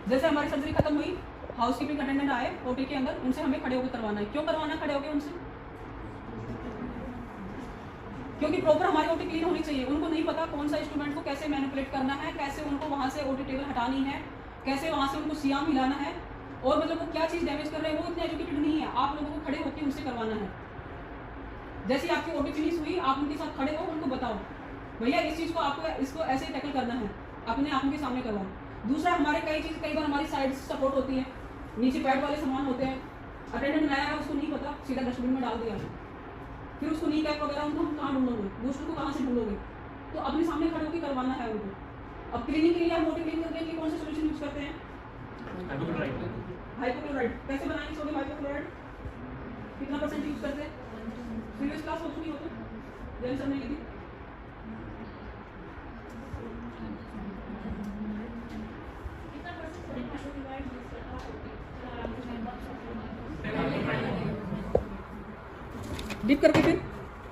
जैसे हमारी सर्जरी खत्म हुई, हाउस कीपिंग अटेंडेंट आए ओटी के अंदर, उनसे हमें खड़े होकर करवाना है। क्यों करवाना है खड़े होकर उनसे? क्योंकि प्रॉपर हमारी ओटी क्लीन होनी चाहिए। उनको नहीं पता कौन सा इंस्ट्रूमेंट को कैसे मैनिपुलेट करना है, कैसे उनको वहाँ से ओटी टेबल हटानी है, कैसे वहाँ से उनको सियाम हिलाना है, और मतलब वो क्या चीज़ डैमेज कर रहे हैं, वो इतने एजुकेटेड नहीं है। आप लोगों को खड़े होकर उनसे करवाना है। जैसे आपकी ओटी फिनिश हुई, आप उनके साथ खड़े हो, उनको बताओ भैया इस चीज़ को आपको इसको ऐसे ही टैकल करना है, अपने आंखों के सामने करवाओ। दूसरा, हमारे कई बार हमारी साइड से सपोर्ट होती है, नीचे पैड वाले सामान होते हैं, अटेंडेंट नया है उसको नहीं पता, सीधा डस्टबिन में डाल दिया, फिर उसको नी कैप वगैरह उनको हम कहाँ ढूंढोगे, दूसरों को कहाँ से ढूंढोगे? तो अपने सामने खड़े होकर करवाना है उनको। अब क्लीनिंग के लिए हम मोटी क्लीन करने के लिए कौन सा सोल्यूशन यूज करते हैं? हाइपोक्लोराइड। कैसे बनाएंगे सोडियम हाइपोक्लोराइड? कितना परसेंट यूज करते हैं? प्रीवियस क्लास हो चुकी हो तो जैन सर ने लिखी। डिप करके फिर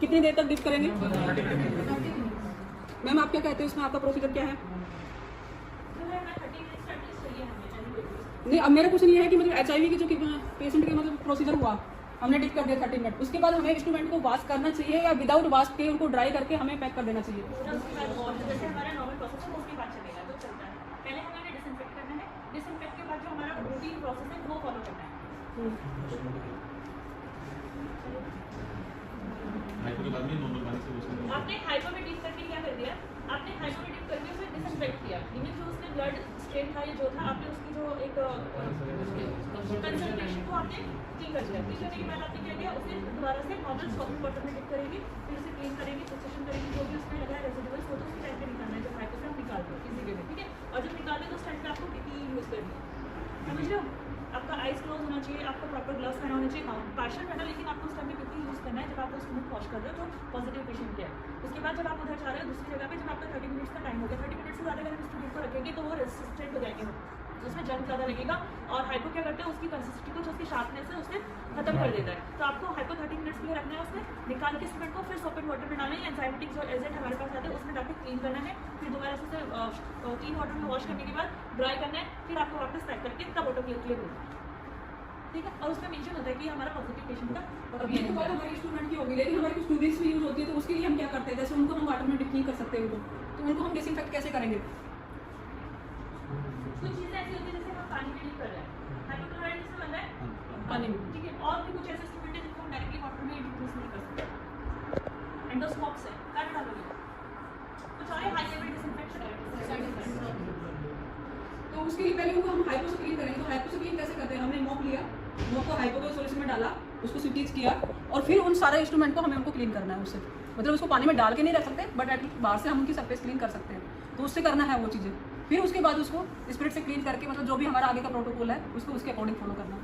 कितनी देर तक डिप करेंगे? मैम आप क्या कहते हैं इसमें, आपका प्रोसीजर क्या है? नहीं, अब मेरा क्वेश्चन ये है कि मतलब HIV की जो पेशेंट के मतलब प्रोसीजर हुआ, हमने डिप कर दिया 30 मिनट, उसके बाद हमें इंस्ट्रूमेंट को वॉश करना चाहिए या विदाउट वॉश के उनको ड्राई करके हमें पैक कर देना चाहिए? जैसे हमारा नॉर्मल प्रोसेस है उसके बाद चलेगा तो चलता है। पहले हमें डिसइंफेक्ट करना है, डिसइंफेक्ट के बाद जो हमारा रूटीन प्रोसेस है वो फॉलो करना है। हाइपो के बाद में नॉर्मल पानी से वॉश आपने हाइपो में डिप करके क्या कर दिया? आपने हाइपो में डिप करके उसे डिसइंफेक्ट किया, मींस जो उसमें ब्लड स्ट्रेन था या जो था, आपने उसकी जो एक कंसंट्रेशन को आपने ठीक कर दिया। ठीक करने के बाद आपने क्या किया, उसे दोबारा से नॉर्मल सॉल्ट वाटर में डिप करेंगे, फिर उसे क्लीन करेंगे, प्रोसेशन करेंगे, जो भी उसमें लगा है रेसिडुअल्स वो तो उसकी टाइम पे निकालना है, जब हाइपो से हम निकालते हैं इसी वे में, ठीक है। और जब निकालते हैं तो उस टाइम पे आपको PPE यूज़ करनी है, समझ रहे हो? आपका आइज क्लोज होना चाहिए, आपको प्रॉपर ग्लव्स पहना होना चाहिए, पार्शियल पहना, लेकिन आपको उस टाइम पे PPE यूज़ करना है जब आप उसको वॉश कर रहे हो जो पॉजिटिव पेशेंट के है। उसके बाद जब आप उधर जा रहे हो दूसरी जगह पे, जब आपका 30 मिनट्स का टाइम हो गया, 30 मिनट से ज़्यादा अगर हम स्टूडेंट को रखेंगे तो वो रेसिस्टेंट हो जाएंगे, उसमें जंग ज़्यादा लगेगा। और हाइपो क्या करते हैं, उसकी कंसिस्टेंसी को, जो उसकी शार्पनेस है उसे खत्म कर देता है। तो आपको हाइपो 30 मिनट्स के लिए रखना है, उसमें निकाल के स्टूडेंट को फिर सोप एंड वाटर में डालना है, एंजाइमेटिक जो एजेंट हमारे पास आते हैं उसमें डाल के क्लीन करना है, फिर दोबारा से क्लीन वाटर में वॉश करने के बाद ड्राई करना है, फिर आपको वापस पैक करके तब ऑटो क्लियर होगा, ठीक है। और उसमें मेंशन होता है कि हमारा पॉजिटिव पेशेंट का। अब ये तो बात हमारी स्टूडेंट की होगी, लेकिन हमारे कुछ स्टूडेंट्स भी यूज होती है, तो उसके लिए हम क्या करते हैं? जैसे उनको हम वाटर में डिप नहीं कर सकते उनको, तो उनको हम डिसइंफेक्ट कैसे करेंगे? कुछ चीज़ें ऐसी होती है जैसे हम पानी में डिप कर रहे हैं, हाइपोक्लोराइड से बन रहा है पानी में, ठीक है। और भी कुछ ऐसे इंस्ट्रूमेंट है जिनको हम डायरेक्टली वाटर में इंट्रोड्यूस नहीं कर सकते। एंडोस्कोप्स है, कर डालोगे कुछ और हाई लेवल डिसइंफेक्शन। तो उसके लिए पहले उनको हम हाइपो से क्लीन करेंगे। तो हाइपो से क्लीन कैसे करते हैं? हमने मॉप लिया, मॉप को हाइपो के सोल्यूशन में डाला, उसको स्विटीज किया, और फिर उन सारे इंस्ट्रूमेंट को हमें उनको क्लीन करना है उससे। मतलब उसको पानी में डाल के नहीं रख सकते, बट एटलीस्ट बाहर से हम उनकी सरफेस क्लीन कर सकते हैं, तो उससे करना है वो चीज़ें। फिर उसके बाद उसको स्पिरिट से क्लीन करके, मतलब जो भी हमारा आगे का प्रोटोकॉल है उसको उसके अकॉर्डिंग फॉलो करना है,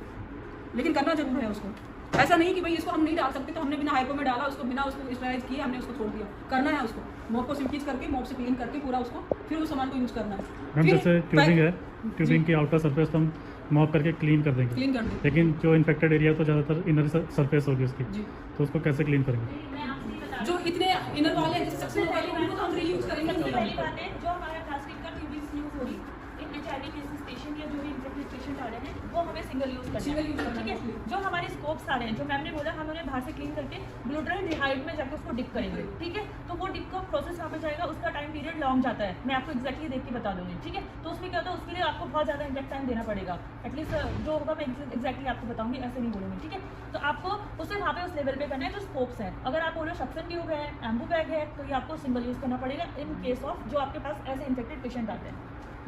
लेकिन करना जरूर है उसको। ऐसा नहीं कि भाई इसको हम नहीं डाल सकते तो हमने बिना हाइपो में डाला, उसको बिना उसको स्टराइज किए हमने उसको छोड़ दिया। करना है उसको, मॉप को सिंपीज करके, मॉप से क्लीन करके पूरा उसको, फिर उस सामान को यूज करना है। मैम फिर जैसे ट्यूबिंग है, ट्यूबिंग की आउटर सरफेस तो हम मॉप करके क्लीन कर देंगे, क्लीन कर दें लेकिन जो इन्फेक्टेड एरिया है तो ज़्यादातर इनर सरफेस होगी उसकी, जी। तो उसको कैसे क्लीन करेंगे? मैं आपसे ये बता जो इतने इनर वाले जैसे सक्सेस वाले उनको तो हम रीयूज करेंगे। सबसे पहली बात है, जो हमारा प्लास्टिक का ट्यूबिंग यूज हो रही इन HIV केसेस पेशेंट या जो भी इन्फेक्टेड पेशेंट आ रहे हैं वो हमें सिंगल यूज करना Single use है, करना ठीक है। है। जो हमारे स्कोप्स आ रहे हैं, जो मैम ने बोला, हम उन्हें बाहर से क्लीन करके ग्लूटाराइड में जाकर उसको डिप करेंगे, ठीक है। तो वो डिप का प्रोसेस वहाँ पे जाएगा, उसका टाइम पीरियड लॉन्ग जाता है, मैं आपको एक्जैक्टली देख के बता दूंगी, ठीक है। तो उसमें क्या होता है, उसके लिए आपको बहुत ज़्यादा इंजेक्ट टाइम देना पड़ेगा, एटलीस्ट जो होगा मैं एक्जैक्टली आपको बताऊंगी, ऐसे नहीं बोलूँगी, ठीक है। तो आपको उसे वहाँ पे उस लेवल पे करना है जो स्कोप्स है। अगर आप बोलो सक्शन ट्यूब है, एम्बू बैग है, तो ये आपको सिंगल यूज़ करना पड़ेगा इन केस ऑफ जो आपके पास ऐसे इन्फेक्टेड पेशेंट आते हैं,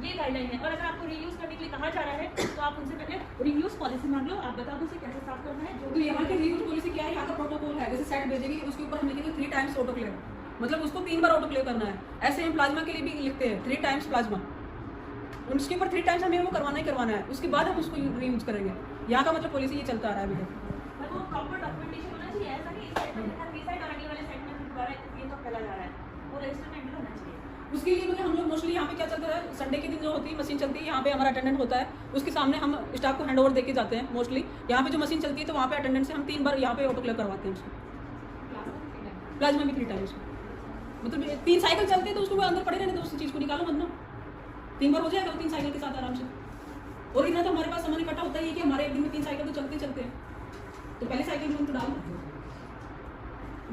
ये गाइडलाइन है। और अगर आपको रीयूज करने के लिए कहा जा रहा है तो आप उनसे पहले रीयूज पॉलिसी मांग लो, आप बता दो उसे कैसे साफ करना है। जो तो यहाँ की रीयूज पॉलिसी क्या है? यहाँ का प्रोटोकॉल है, जैसे सेट भेजेगी उसके ऊपर हम लिखेंगे 3 टाइम्स ऑटोक्लेव, मतलब उसको 3 बार ऑटोक्लेव करना है। ऐसे हम प्लाज्मा के लिए भी लिखते हैं 3 टाइम्स प्लाज्मा, उसके ऊपर 3 टाइम्स हमें वो करवाना ही करवाना है, उसके बाद हम उसको रीयूज करेंगे। यहाँ का मतलब पॉलिसी ये चलता आ रहा है अभी तक। वो प्रॉपर डॉक्यूमेंटेशन होना चाहिए, ऐसा नहीं इस साइड में लिखा है, बी साइड और अगले वाले साइड में दोबारा ये तो फैला जा रहा है, वो रजिस्टर में होना चाहिए। उसके लिए मतलब हम लोग मोस्टली यहाँ पे क्या चलता है, संडे के दिन जो होती है मशीन चलती है, यहाँ पे हमारा अटेंडेंट होता है, उसके सामने हम स्टाफ को हैंड ओवर देके जाते हैं। मोस्टली यहाँ पे जो मशीन चलती है तो वहाँ पे अटेंडेंट से हम 3 बार यहाँ पे ऑटोक्लेव करवाते हैं उसको। प्लाज्मा भी 3 टाइम्स, मतलब 3 साइकिल चलते हैं तो उसको अंदर पड़े रहने तो उस चीज़ को निकालो मत ना, 3 बार हो जाएगा 3 साइकिल के साथ आराम से। और इतना तो हमारे पास सामान इकट्ठा होता ही है कि हमारे एक दिन में 3 साइकिल तो चलते चलते हैं, तो पहले साइकिल में उनको डाल दो,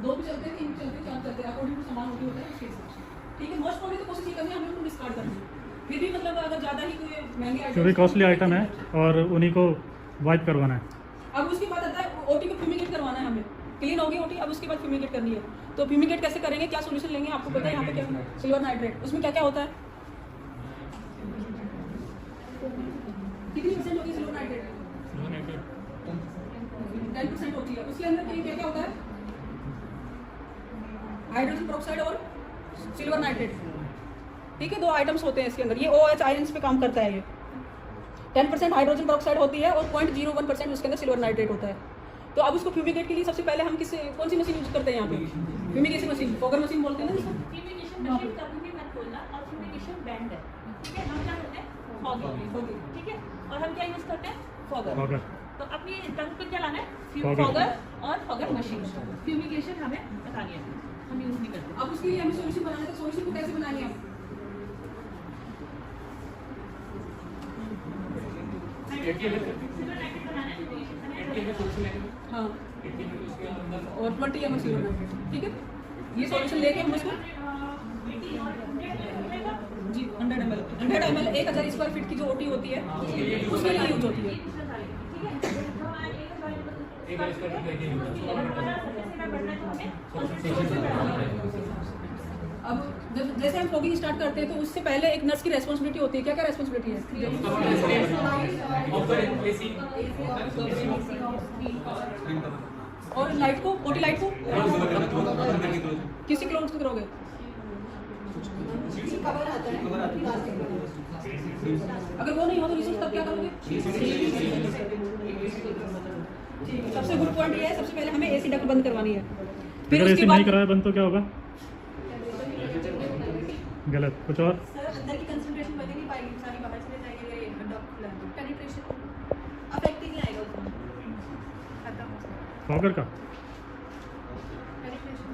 2 भी चलते हैं, 3 भी चलते हैं, 4 चलते हैं, अकॉर्डिंग टू सामान होती होता है उसके हिसाब से। ठीक है, मोस्ट प्रॉब्ली तो कोशिश ये करनी है हमें उनको डिस्कार्ड करनी है। फिर भी मतलब अगर ज़्यादा ही कोई महंगे क्योंकि कॉस्टली आइटम है और उन्हीं को वाइप करवाना है। अब उसके बाद आता है ओटी को फ्यूमिगेट करवाना है हमें। क्लीन होगी ओटी, अब उसके बाद फ्यूमिगेट करनी है। तो फ्यूमिगेट कैसे करेंगे, क्या सोल्यूशन लेंगे, आपको पता है यहाँ पे क्या सिल्वर नाइट्रेट, उसमें क्या क्या होता है, कितनी परसेंट होती है सिल्वर नाइट्रेट? 10% होती है। उसके अंदर क्या क्या होता है, हाइड्रोजन पेरोक्साइड और सिल्वर नाइट्रेट। ठीक है, 2 आइटम्स होते हैं इसके अंदर। ये OH आयंस पे काम करता है। ये 10% हाइड्रोजन पेरोक्साइड होती है और 0.01% उसके अंदर सिल्वर नाइट्रेट होता है। तो अब उसको फ्यूमिगेट के लिए सबसे पहले हम कौन सी मशीन यूज करते हैं यहाँ पे? फ्यूमिगेशन मशीन, फॉगर मशीन बोलते हैं ना इसको। फ्यूमिगेशन मशीन कभी भी मत खोलना, और फ्यूमिगेशन बैंड है, ठीक है। हम क्या करते हैं, फॉगर, ठीक है, और हम क्या यूज करते हैं, फॉगर। तो अपनी टंग पे क्या लाना है, फॉगर और फॉगर मशीन। फ्यूमिगेशन हमें बतानी है, हम यूज नहीं करते। अब उसके लिए हमें सॉल्यूशन बनाना है, तो सॉल्यूशन को कैसे बनाएंगे हम? हाँ, और 20 ml सिल्वर नाइट्रेट। ठीक है, ये सॉल्यूशन लेके हम उसको जी 100 ml 1000 स्क्वायर फीट की जो ओटी होती है उसके लिए यूज होती है। अब जैसे हम फॉगिंग स्टार्ट करते हैं तो उससे पहले एक नर्स की रेस्पॉन्सिबिलिटी होती है। क्या क्या रेस्पॉन्सिबिलिटी है? और लाइट को, ओटी लाइट को किसी क्लोज करोगे? अगर वो नहीं हो तो रिसोर्स तब क्या करोगे? ठीक है, सबसे गुड पॉइंट ये है, सबसे पहले हमें AC डक्ट बंद करवानी है। फिर अगर उसके ऐसे बाद नहीं कराया बंद तो क्या होगा? गलत कुछ और? सर अंदर की कंसंट्रेशन बढ़ नहीं पाएगी, सारी बाहर चले जाएगी, ये डॉक्टर खुला है, पेनिट्रेशन अफेक्ट ही नहीं आएगा उसमें, खत्म हो जाएगा फॉगर का? पेनिट्रेशन।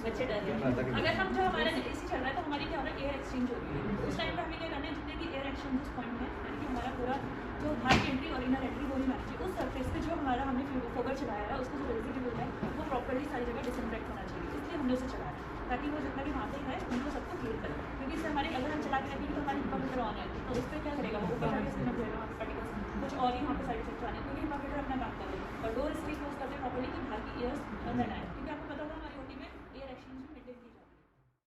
बच्चे डर रहे हैं। अगर हम जो हमारा AC चल रहा है तो हमारी क्या हो रहा है, एयर एक्सचेंज हो रही है। उस टाइम पे हमें क्या करना है, जितने भी एयर एक्सचेंज पॉइंट है, यानी कि हमारा पूरा जो बाहर की एंट्री और इनर एंट्री होनी चाहिए, उस सरफेस पे जो हमारा हमने फॉगर चलाया है उसका जो रेजिड्यू है वो प्रॉपर्ली सारी जगह डिसइंफेक्ट होना चाहिए। इसलिए हमने उसे चलाया ताकि वो जितना भी वहाँ पे है उनको सबको क्लियर करें। क्योंकि इससे हमारे अगर हम चला के रखेंगे तो हमारी हिप्पा ऑन है तो उस पर क्या करेगा, वो ऊपर जाके स्किन जाएगा, वहाँ पे पार्टिकल्स कुछ और ही वहाँ पे साइड इफेक्ट आने, क्योंकि हिप्पा आने और डोर इसलिए क्लोज करते हैं प्रॉपर्ली कि बाहर की एयर अंदर आए।